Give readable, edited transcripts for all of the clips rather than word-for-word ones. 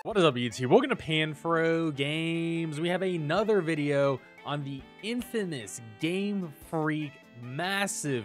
What is up, YouTube? Welcome to Panfro Games. We have another video on the infamous Game Freak massive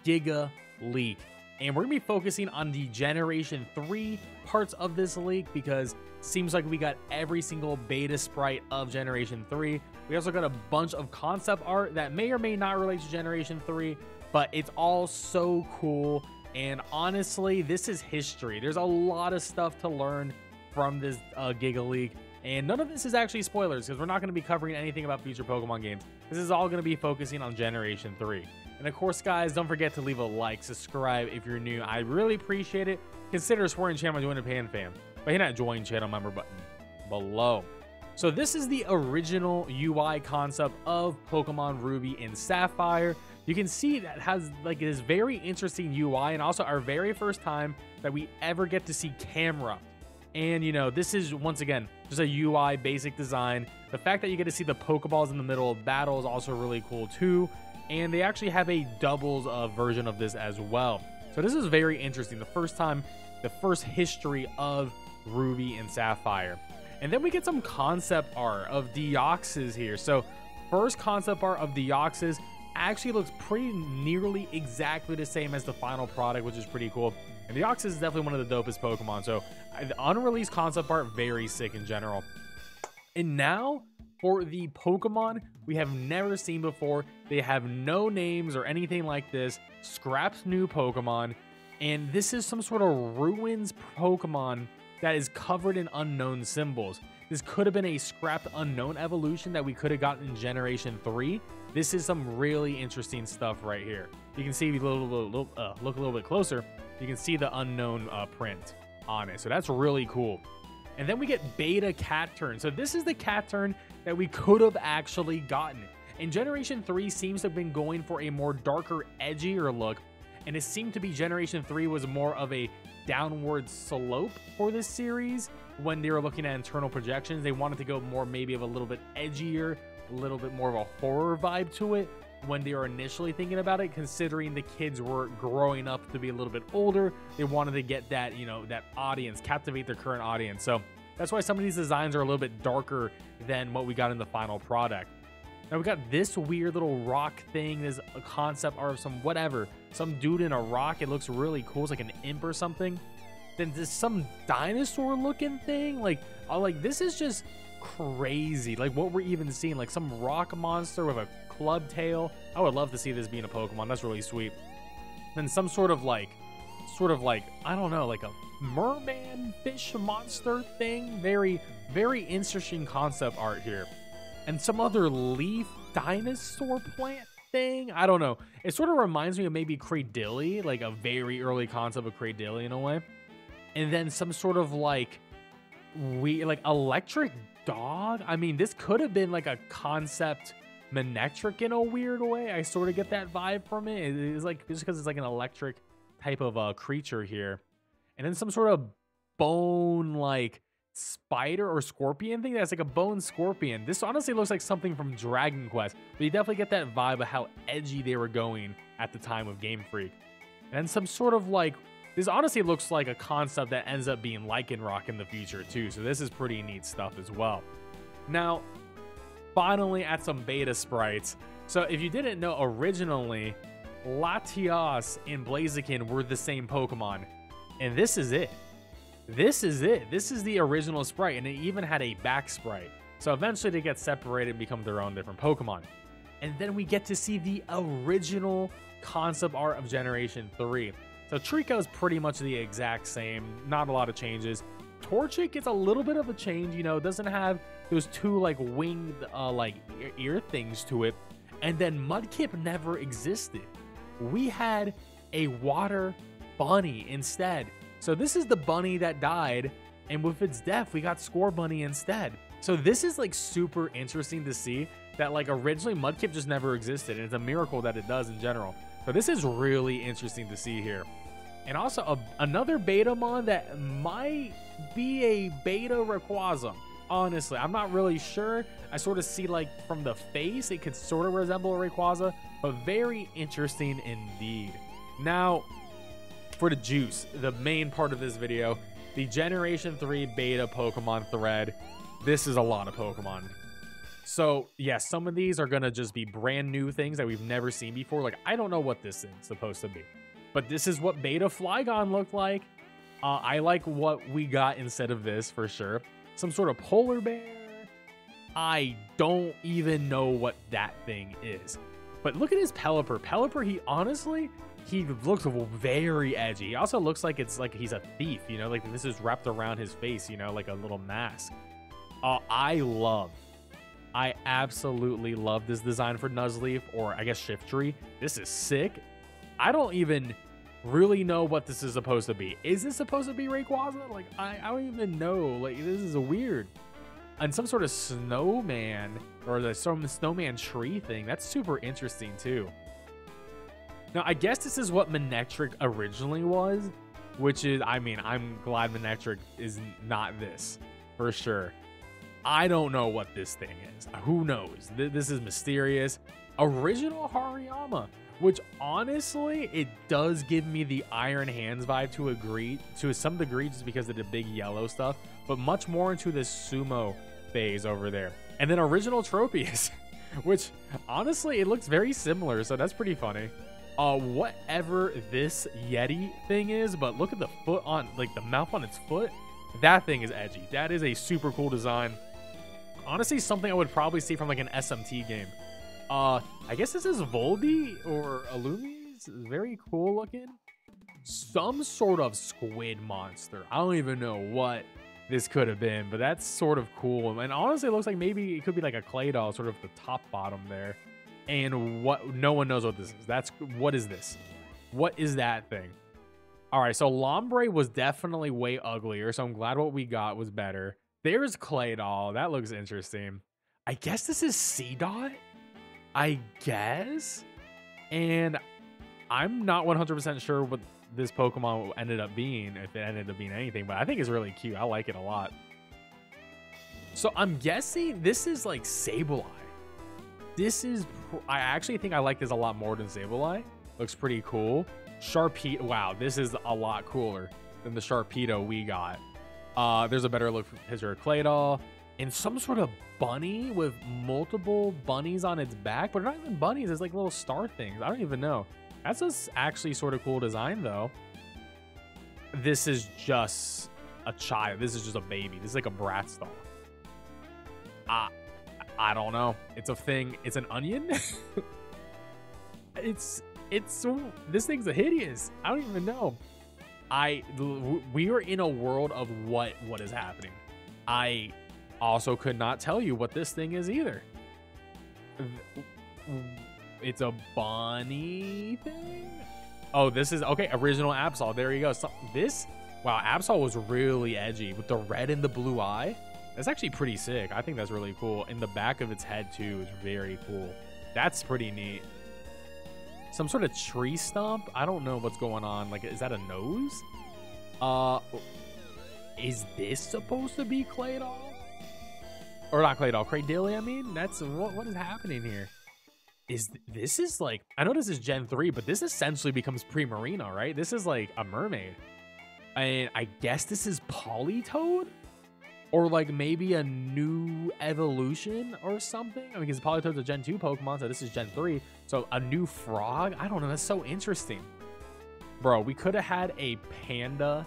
Giga leak. And we're going to be focusing on the Generation 3 parts of this leak because it seems like we got every single beta sprite of Generation 3. We also got a bunch of concept art that may or may not relate to Generation 3, but it's all so cool. And honestly, this is history. There's a lot of stuff to learn from this Giga leak, and none of this is actually spoilers because we're not going to be covering anything about future Pokemon games. This is all going to be focusing on Generation 3. And of course, guys, don't forget to leave a like, subscribe if you're new. I really appreciate it. Consider supporting the channel by joining Pan Fam by hitting that join channel member button below. So this is the original UI concept of Pokemon Ruby and Sapphire. You can see that has like this very interesting UI, and also our very first time that we ever get to see camera. And, you know, this is, once again, just a UI basic design. The fact that you get to see the Pokeballs in the middle of battle is also really cool, too. And they actually have a doubles version of this as well. So this is very interesting. The first time, the first history of Ruby and Sapphire. And then we get some concept art of Deoxys here. So first concept art of Deoxys actually looks pretty nearly exactly the same as the final product, which is pretty cool. And Deoxys is definitely one of the dopest Pokemon. So the unreleased concept art, very sick in general. And now for the Pokemon we have never seen before. They have no names or anything like this. Scraps new Pokemon. And this is some sort of ruins Pokemon that is covered in unknown symbols. This could have been a scrapped unknown evolution that we could have gotten in Generation 3. This is some really interesting stuff right here. You can see, if you look a little bit closer, you can see the unknown print on it. So that's really cool. And then we get Beta Catturn. So this is the Catturn that we could have actually gotten. And Generation 3 seems to have been going for a more darker, edgier look. And it seemed to be Generation 3 was more of a downward slope for this series. When they were looking at internal projections, they wanted to go more maybe of a little bit edgier, a little bit more of a horror vibe to it when they were initially thinking about it, considering the kids were growing up to be a little bit older. They wanted to get that, you know, that audience, captivate their current audience. So that's why some of these designs are a little bit darker than what we got in the final product. Now we got this weird little rock thing. There's a concept art of some dude in a rock. It looks really cool. It's like an imp or something. Then there's some dinosaur looking thing. Like this is just crazy. Like what we're even seeing, like some rock monster with a club tail. I would love to see this being a Pokemon. That's really sweet. Then some sort of like I don't know, like a merman fish monster thing. Very, very interesting concept art here. And some other leaf dinosaur plant thing. I don't know. It sort of reminds me of maybe Cradily, like a very early concept of Cradily in a way. And then some sort of like electric dog. I mean, this could have been like a concept Manectric in a weird way. I sort of get that vibe from it. It's like just because it's like an electric type of creature here. And then some sort of bone like spider or scorpion thing that's like a bone scorpion. This honestly looks like something from Dragon Quest, but you definitely get that vibe of how edgy they were going at the time of Game Freak. And some sort of like, this honestly looks like a concept that ends up being Lycanroc in the future too. So this is pretty neat stuff as well. Now, finally at some beta sprites. So if you didn't know, originally Latias and Blaziken were the same Pokemon. And this is it. This is it. This is the original sprite, and it even had a back sprite. So eventually they get separated and become their own different Pokemon. And then we get to see the original concept art of Generation 3. So Trico is pretty much the exact same, not a lot of changes. Torchic gets a little bit of a change, you know, it doesn't have those two like winged like ear things to it. And then Mudkip never existed. We had a water bunny instead. So this is the bunny that died, and with its death, we got Scorbunny instead. So this is like super interesting to see that like originally Mudkip just never existed, and it's a miracle that it does in general. So this is really interesting to see here. And also another Betamon that might be a Beta Rayquaza. Honestly, I'm not really sure. I sort of see like from the face, it could sort of resemble a Rayquaza, but very interesting indeed. Now, for the juice, the main part of this video, the Generation 3 beta Pokemon thread. This is a lot of Pokemon. So, yeah, some of these are going to just be brand new things that we've never seen before. Like, I don't know what this is supposed to be. But this is what Beta Flygon looked like. I like what we got instead of this, for sure. Some sort of polar bear. I don't even know what that thing is. But look at his Pelipper. Pelipper, he looks very edgy. He also looks like it's like he's a thief, you know, like this is wrapped around his face, you know, like a little mask. I absolutely love this design for Nuzleaf, or I guess Shiftry. This is sick. I don't even really know what this is supposed to be. Is this supposed to be Rayquaza? Like, I don't even know. Like, this is weird. And some sort of snowman, or some snowman tree thing. That's super interesting, too. Now, I guess this is what Manectric originally was, which is, I mean, I'm glad Manectric is not this, for sure. I don't know what this thing is. Who knows? This is mysterious. Original Hariyama, which honestly, it does give me the Iron Hands vibe to some degree, just because of the big yellow stuff, but much more into this sumo phase over there. And then original Tropius, which honestly, it looks very similar, so that's pretty funny. Whatever this Yeti thing is, but look at the foot on, like the mouth on its foot. That thing is edgy. That is a super cool design. Honestly, something I would probably see from like an SMT game. I guess this is Voldy or Illumi. It's very cool looking. Some sort of squid monster. I don't even know what this could have been, but that's sort of cool. And honestly, it looks like maybe it could be like a Claydol, sort of the top bottom there. And what, no one knows what this is. What is this? What is that thing? All right, so Lombre was definitely way uglier, so I'm glad what we got was better. There's Claydol. That looks interesting. I guess this is Seedot? I guess? And I'm not 100% sure what this Pokemon ended up being, if it ended up being anything, but I think it's really cute. I like it a lot. So I'm guessing this is like Sableye. This is... I actually think I like this a lot more than Sableye. Looks pretty cool. Sharpedo. Wow, this is a lot cooler than the Sharpedo we got. There's a better look picture of Claydol. And some sort of bunny with multiple bunnies on its back. But they're not even bunnies. It's like little star things. I don't even know. That's actually sort of cool design, though. This is just a child. This is just a baby. This is like a Bratz doll. I don't know. It's a thing. It's an onion. This thing's hideous. I don't even know. We are in a world of what is happening. I also could not tell you what this thing is either. It's a bunny thing. Oh, this is okay. Original Absol. There you go. So wow, Absol was really edgy with the red and the blue eye. That's actually pretty sick. I think that's really cool. And the back of its head too is very cool. That's pretty neat. Some sort of tree stump. I don't know what's going on. Like, is that a nose? Is this supposed to be Claydol? Or not Claydol, Cradily, I mean? That's what is happening here? This is like, I know this is Gen 3, but this essentially becomes Primarina, right? This is like a mermaid. And I guess this is Politoed? Or like maybe a new evolution or something? I mean, because Politoed's a Gen 2 Pokemon, so this is Gen 3. So a new frog? I don't know. That's so interesting. Bro, we could have had a panda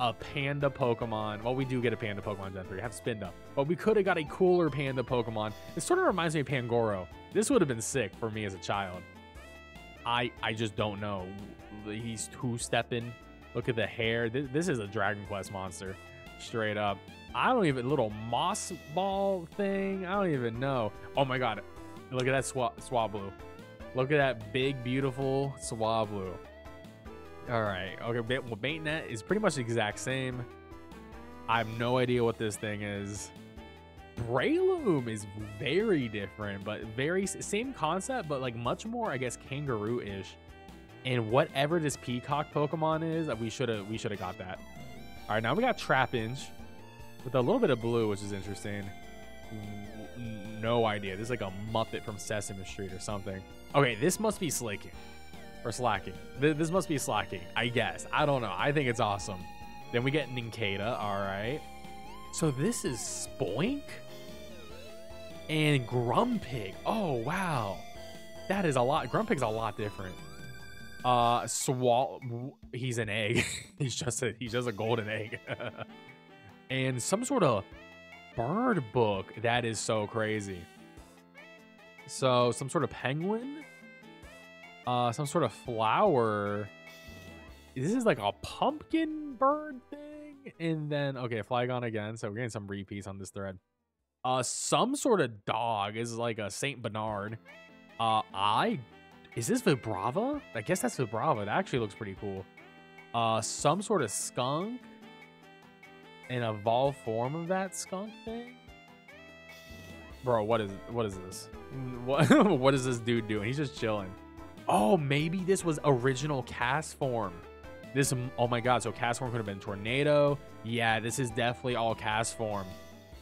Pokemon. Well, we do get a panda Pokemon Gen 3. Have Spinda. But we could have got a cooler panda Pokemon. It sort of reminds me of Pangoro. This would have been sick for me as a child. I just don't know. He's two-stepping. Look at the hair. This is a Dragon Quest monster. Straight up. I don't even... Little moss ball thing. I don't even know. Oh my god. Look at that Swablu. Look at that big, beautiful Swablu. Alright. Okay, well, Baitnet is pretty much the exact same. I have no idea what this thing is. Breloom is very different, but very... Same concept, but like much more, I guess, kangaroo-ish. And whatever this peacock Pokemon is, we should have got that. All right, now we got Trapinch with a little bit of blue, which is interesting. No idea. This is like a Muppet from Sesame Street or something. Okay, this must be Slaking or Slacking. This must be Slacking, I guess. I don't know. I think it's awesome. Then we get Nincada. All right. So this is Spoink and Grumpig. Oh, wow. That is a lot. Grumpig's a lot different. He's an egg. he's just a golden egg. And some sort of bird book. That is so crazy. So some sort of penguin. Some sort of flower. This is like a pumpkin bird thing. And then, okay, Flygon again. So we're getting some repeats on this thread. Some sort of dog is like a Saint Bernard. Is this Vibrava? I guess that's Vibrava. That actually looks pretty cool. Some sort of skunk. An evolved form of that skunk thing. Bro, what is this? What is this dude doing? He's just chilling. Oh, maybe this was original cast form. This, oh my god, so cast form could have been Tornado. Yeah, this is definitely all cast form.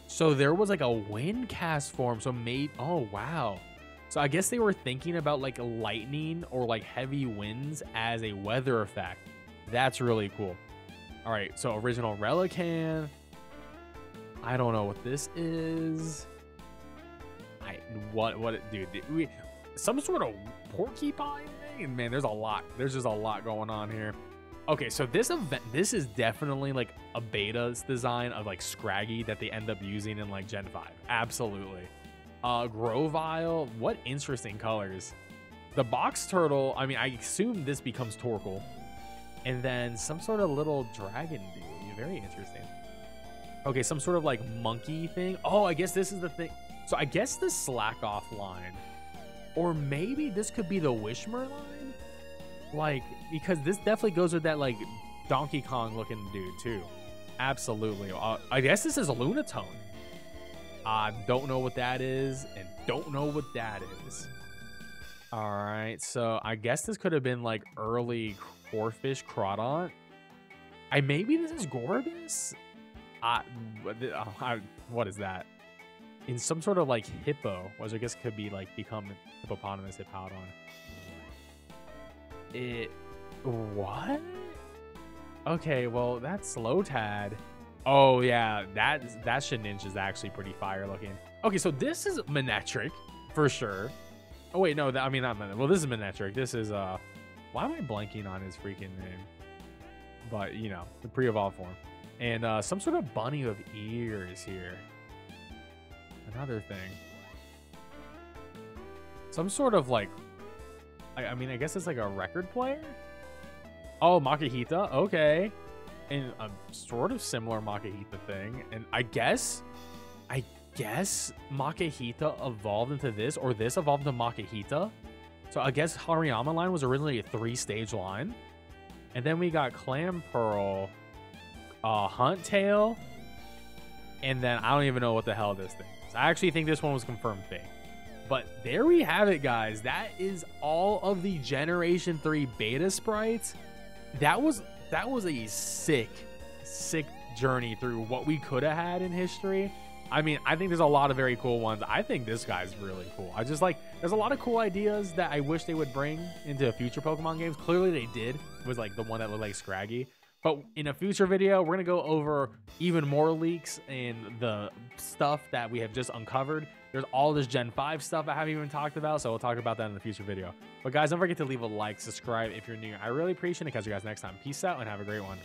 So there was like a wind cast form. So maybe, oh wow. So I guess they were thinking about like lightning or like heavy winds as a weather effect. That's really cool. All right, so original Relican. I don't know what this is. Dude, some sort of porcupine thing? Man, there's a lot. There's just a lot going on here. Okay, so this is definitely like a beta's design of like Scraggy that they end up using in like Gen 5. Absolutely. Grovyle, what interesting colors. The box turtle, I mean, I assume this becomes Torkoal. And then some sort of little dragon dude. Very interesting. Okay, some sort of like monkey thing. Oh, I guess this is the thing. So I guess the Slack Off line, or maybe this could be the Wishmer line, like, because this definitely goes with that like Donkey Kong looking dude too. Absolutely. I guess this is a Lunatone. I don't know what that is, and don't know what that is. All right, so I guess this could have been like early Corphish Crawdont. Maybe this is Gorbis. What is that? In some sort of like hippo, which I guess could be like become hippopotamus hippowdon. What? Okay, well that's Slowtad. Oh yeah, that Shedinja is actually pretty fire looking. Okay, so this is Manectric for sure. Oh wait, no, I mean not Manectric. Well, this is Manectric. This is why am I blanking on his freaking name? But you know, the pre-evolved form. And some sort of bunny with ears here. Another thing. Some sort of like, I mean, I guess it's like a record player? Oh, Makihita, okay. And a sort of similar Makihita thing. And I guess Makihita evolved into this, or this evolved into Makihita. So I guess Hariyama line was originally a 3-stage line. And then we got Clamperl, Hunt Tail, and then I don't even know what the hell this thing is. I actually think this one was confirmed fake. But there we have it, guys. That is all of the Generation 3 beta sprites. That was a sick journey through what we could have had in history. I mean, I think there's a lot of very cool ones. I think this guy's really cool. I just like, there's a lot of cool ideas that I wish they would bring into future Pokemon games. Clearly they did. It was like the one that looked like Scraggy. But in a future video, we're going to go over even more leaks and the stuff that we have just uncovered. There's all this Gen 5 stuff I haven't even talked about, so we'll talk about that in the future video. But guys, don't forget to leave a like, subscribe if you're new. I really appreciate it. Catch you guys next time. Peace out and have a great one.